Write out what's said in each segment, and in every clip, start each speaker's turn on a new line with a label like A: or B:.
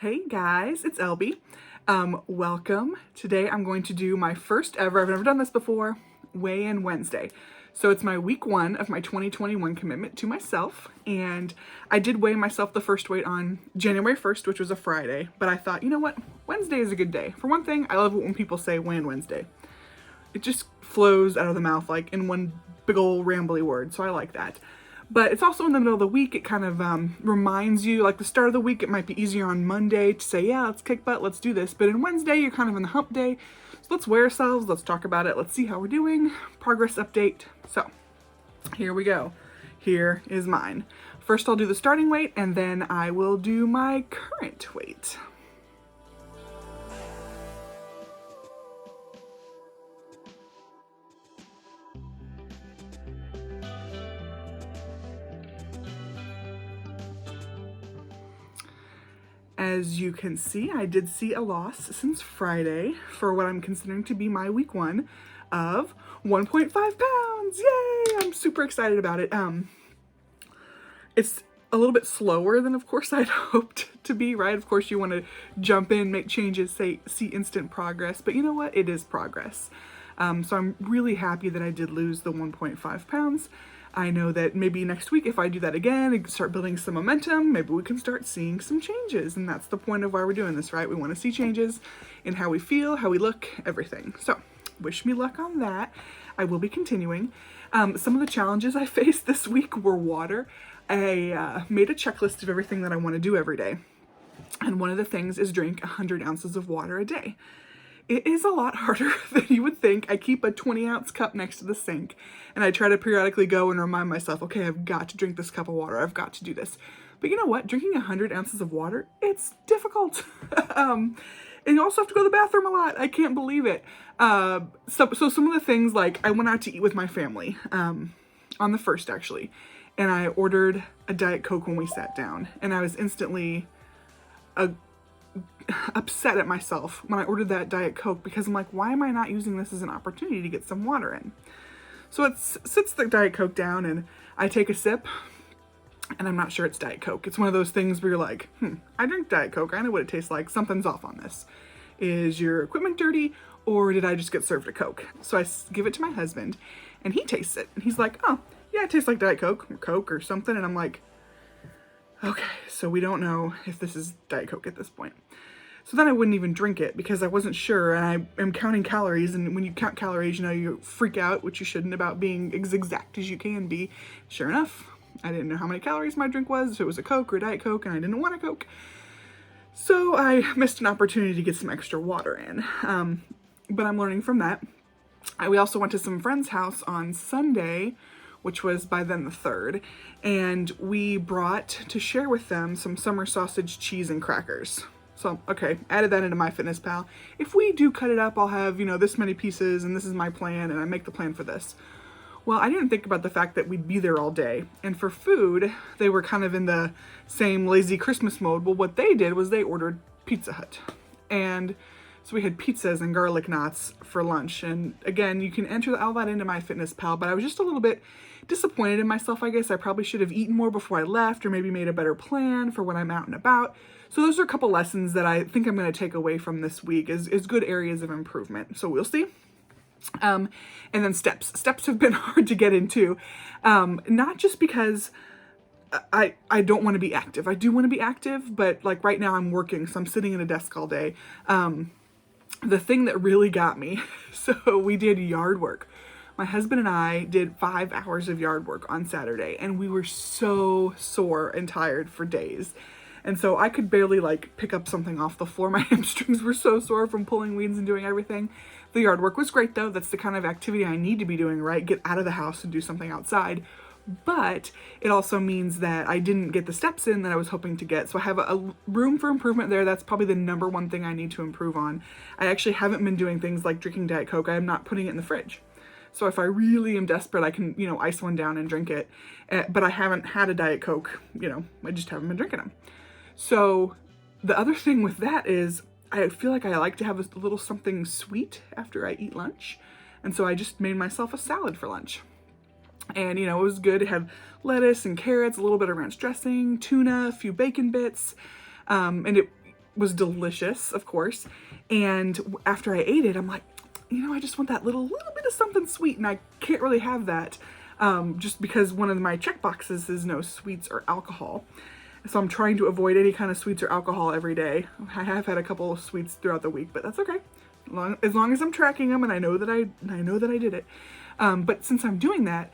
A: Hey guys, it's Elby. Welcome. Today I'm going to do my first ever, I've never done this before, weigh-in Wednesday. So it's my week 1 of my 2021 commitment to myself, and I did weigh myself the first weight on January 1st, which was a Friday, but I thought, you know what, Wednesday is a good day. For one thing, I love it when people say weigh-in Wednesday. It just flows out of the mouth like in one big old rambly word, so I like that. But it's also in the middle of the week. It kind of reminds you, like the start of the week, it might be easier on Monday to say, yeah, let's kick butt, let's do this. But in Wednesday, you're kind of in the hump day. So let's weigh ourselves, let's talk about it, let's see how we're doing, progress update. So here we go. Here is mine. First, I'll do the starting weight, and then I will do my current weight. As you can see, I did see a loss since Friday for what I'm considering to be my week 1 of 1.5 pounds. Yay! I'm super excited about it. It's a little bit slower than, of course, I'd hoped to be, right? Of course, you want to jump in, make changes, see instant progress, but you know what? It is progress. So I'm really happy that I did lose the 1.5 pounds. I know that maybe next week, if I do that again and start building some momentum, maybe we can start seeing some changes. And that's the point of why we're doing this, right? We want to see changes in how we feel, how we look, everything. So wish me luck on that. I will be continuing. Some of the challenges I faced this week were water. I made a checklist of everything that I want to do every day. And one of the things is drink 100 ounces of water a day. It is a lot harder than you would think. I keep a 20-ounce cup next to the sink, and I try to periodically go and remind myself, okay, I've got to drink this cup of water. I've got to do this. But you know what? Drinking 100 ounces of water, it's difficult. And you also have to go to the bathroom a lot. I can't believe it. So some of the things, like I went out to eat with my family on the 1st, actually, and I ordered a Diet Coke when we sat down, and I was instantly upset at myself when I ordered that Diet Coke because I'm like, why am I not using this as an opportunity to get some water in? So it sits the Diet Coke down and I take a sip and I'm not sure it's Diet Coke. It's one of those things where you're like, I drink Diet Coke. I know what it tastes like. Something's off on this. Is your equipment dirty or did I just get served a Coke? So I give it to my husband and he tastes it and he's like, oh yeah, it tastes like Diet Coke or something. And I'm like, okay, so we don't know if this is Diet Coke at this point. So then I wouldn't even drink it because I wasn't sure, and I am counting calories, and when you count calories, you know, you freak out, which you shouldn't, about being as exact as you can be. Sure enough, I didn't know how many calories my drink was, if it was a Coke or a Diet Coke, and I didn't want a Coke. So I missed an opportunity to get some extra water in. But I'm learning from that. We also went to some friend's house on Sunday, which was by then the 3rd, and we brought to share with them some summer sausage, cheese, and crackers. So, okay, added that into MyFitnessPal. If we do cut it up, I'll have, you know, this many pieces, and this is my plan, and I make the plan for this. Well, I didn't think about the fact that we'd be there all day. And for food, they were kind of in the same lazy Christmas mode. Well, what they did was they ordered Pizza Hut. And so we had pizzas and garlic knots for lunch. And again, you can enter all that into MyFitnessPal, but I was just a little bit disappointed in myself, I guess. I probably should have eaten more before I left, or maybe made a better plan for when I'm out and about. So those are a couple lessons that I think I'm going to take away from this week as good areas of improvement. So we'll see. And then steps. Steps have been hard to get into, not just because I don't want to be active. I do want to be active, but like right now I'm working, so I'm sitting at a desk all day. The thing that really got me, so we did yard work. My husband and I did 5 hours of yard work on Saturday, and we were so sore and tired for days. And so I could barely like pick up something off the floor. My hamstrings were so sore from pulling weeds and doing everything. The yard work was great though. That's the kind of activity I need to be doing, right? Get out of the house and do something outside. But it also means that I didn't get the steps in that I was hoping to get. So I have a room for improvement there. That's probably the number one thing I need to improve on. I actually haven't been doing things like drinking Diet Coke. I am not putting it in the fridge. So if I really am desperate, I can, you know, ice one down and drink it. But I haven't had a Diet Coke, you know, I just haven't been drinking them. So the other thing with that is I feel like I like to have a little something sweet after I eat lunch. And so I just made myself a salad for lunch. And, you know, it was good. It had lettuce and carrots, a little bit of ranch dressing, tuna, a few bacon bits. And was delicious, of course. And after I ate it, I'm like, I just want that little bit of something sweet, and I can't really have that just because one of my check boxes is no sweets or alcohol. So I'm trying to avoid any kind of sweets or alcohol every day. I have had a couple of sweets throughout the week, but that's okay. As long as I'm tracking them and I know that I did it. But since I'm doing that,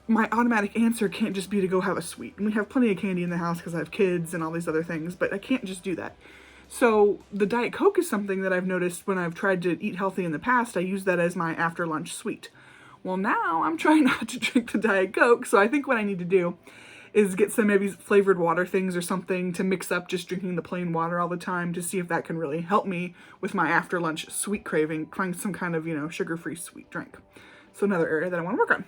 A: my automatic answer can't just be to go have a sweet. And we have plenty of candy in the house because I have kids and all these other things, but I can't just do that. So the Diet Coke is something that I've noticed when I've tried to eat healthy in the past. I use that as my after lunch sweet. Well, now I'm trying not to drink the Diet Coke, so I think what I need to do is get some maybe flavored water things or something to mix up just drinking the plain water all the time to see if that can really help me with my after lunch sweet craving, find some kind of, sugar-free sweet drink. So another area that I want to work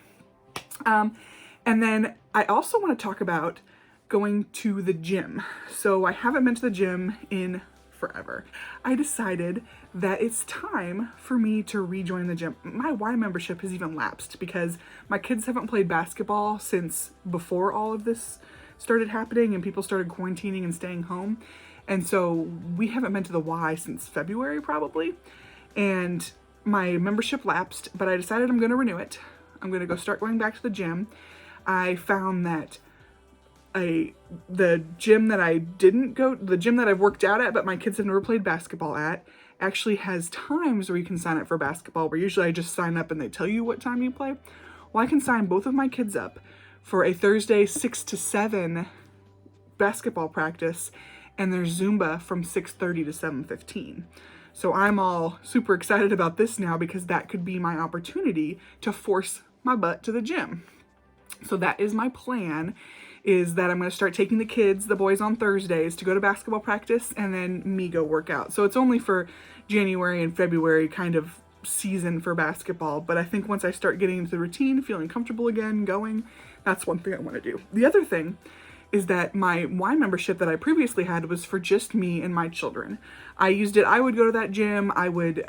A: on. And then I also want to talk about going to the gym. So I haven't been to the gym in forever. I decided that it's time for me to rejoin the gym. My Y membership has even lapsed because my kids haven't played basketball since before all of this started happening and people started quarantining and staying home. And so we haven't been to the Y since February probably. And my membership lapsed, but I decided I'm going to renew it. I'm going to go start going back to the gym. I found that the gym that the gym that I've worked out at, but my kids have never played basketball at, actually has times where you can sign up for basketball, where usually I just sign up and they tell you what time you play. Well, I can sign both of my kids up for a Thursday 6 to 7 basketball practice, and there's Zumba from 6:30 to 7:15. So I'm all super excited about this now because that could be my opportunity to force my butt to the gym. So that is my plan, is that I'm going to start taking the kids, the boys, on Thursdays to go to basketball practice and then me go work out. So it's only for January and February kind of season for basketball. But I think once I start getting into the routine, feeling comfortable again, going, that's one thing I want to do. The other thing is that my Y membership that I previously had was for just me and my children. I used it. I would go to that gym. I would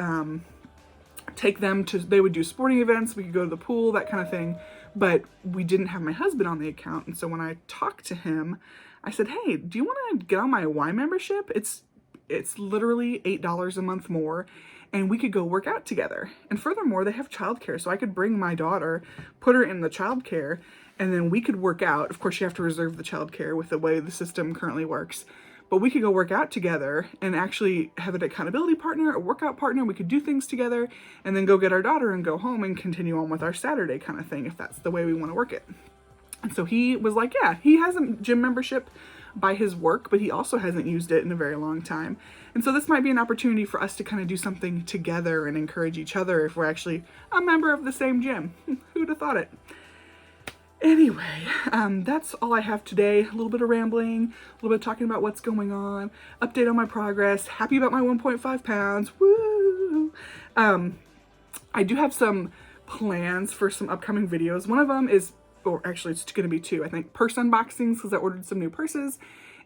A: take them to, they would do sporting events. We could go to the pool, that kind of thing. But we didn't have my husband on the account. And so when I talked to him, I said, hey, do you want to get on my Y membership? It's literally $8 a month more, and we could go work out together. And furthermore, they have childcare. So I could bring my daughter, put her in the childcare, and then we could work out. Of course, you have to reserve the childcare with the way the system currently works. But we could go work out together and actually have an accountability partner, a workout partner. We could do things together and then go get our daughter and go home and continue on with our Saturday kind of thing, if that's the way we want to work it. And so he was like, yeah, he has a gym membership by his work, but he also hasn't used it in a very long time. And so this might be an opportunity for us to kind of do something together and encourage each other if we're actually a member of the same gym. Who'd have thought it? Anyway, that's all I have today. A little bit of rambling, a little bit of talking about what's going on, update on my progress, happy about my 1.5 pounds, woo! I do have some plans for some upcoming videos. One of them is, or actually it's going to be two, I think, purse unboxings, because I ordered some new purses,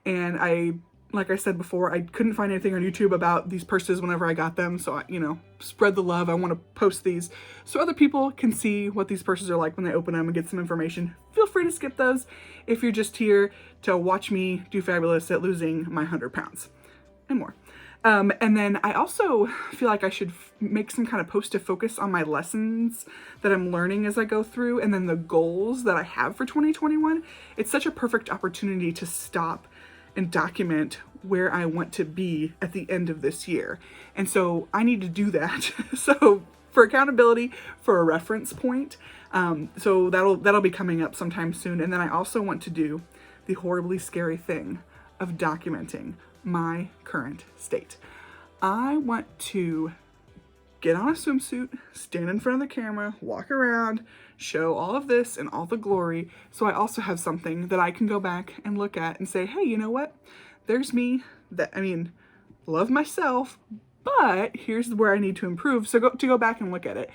A: and like I said before, I couldn't find anything on YouTube about these purses whenever I got them, so spread the love. I want to post these so other people can see what these purses are like when they open them and get some information. Feel free to skip those if you're just here to watch me do fabulous at losing my 100 pounds and more. And then I also feel like I should make some kind of post to focus on my lessons that I'm learning as I go through, and then the goals that I have for 2021. It's such a perfect opportunity to stop and document where I want to be at the end of this year. And so I need to do that. So for accountability, for a reference point. So that'll be coming up sometime soon. And then I also want to do the horribly scary thing of documenting my current state. I want to get on a swimsuit, stand in front of the camera, walk around, show all of this and all the glory, so I also have something that I can go back and look at and say, hey, you know what? There's me. Love myself, but here's where I need to improve. So go back and look at it.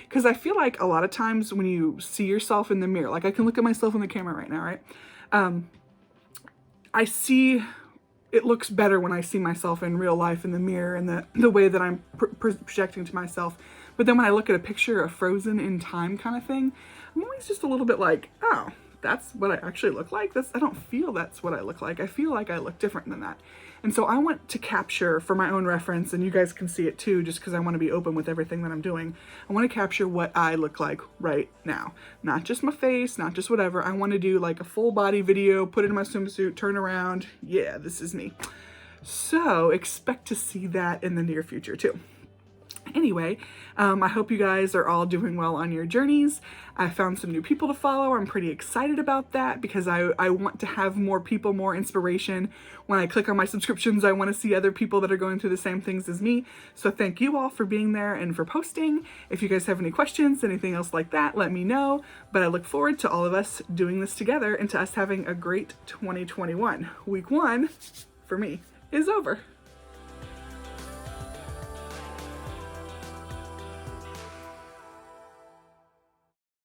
A: Because I feel like a lot of times when you see yourself in the mirror, like I can look at myself in the camera right now, right? I see it looks better when I see myself in real life in the mirror and the way that I'm projecting to myself. But then when I look at a picture of frozen in time kind of thing, I'm always just a little bit like, oh, that's what I actually look like. I don't feel that's what I look like. I feel like I look different than that. And so I want to capture, for my own reference, and you guys can see it too, just because I want to be open with everything that I'm doing. I want to capture what I look like right now. Not just my face, not just whatever. I want to do like a full body video, put it in my swimsuit, turn around. Yeah, this is me. So expect to see that in the near future too. Anyway, I hope you guys are all doing well on your journeys. I found some new people to follow. I'm pretty excited about that because I want to have more people, more inspiration. When I click on my subscriptions, I want to see other people that are going through the same things as me. So thank you all for being there and for posting. If you guys have any questions, anything else like that, let me know. But I look forward to all of us doing this together and to us having a great 2021. Week 1, for me, is over.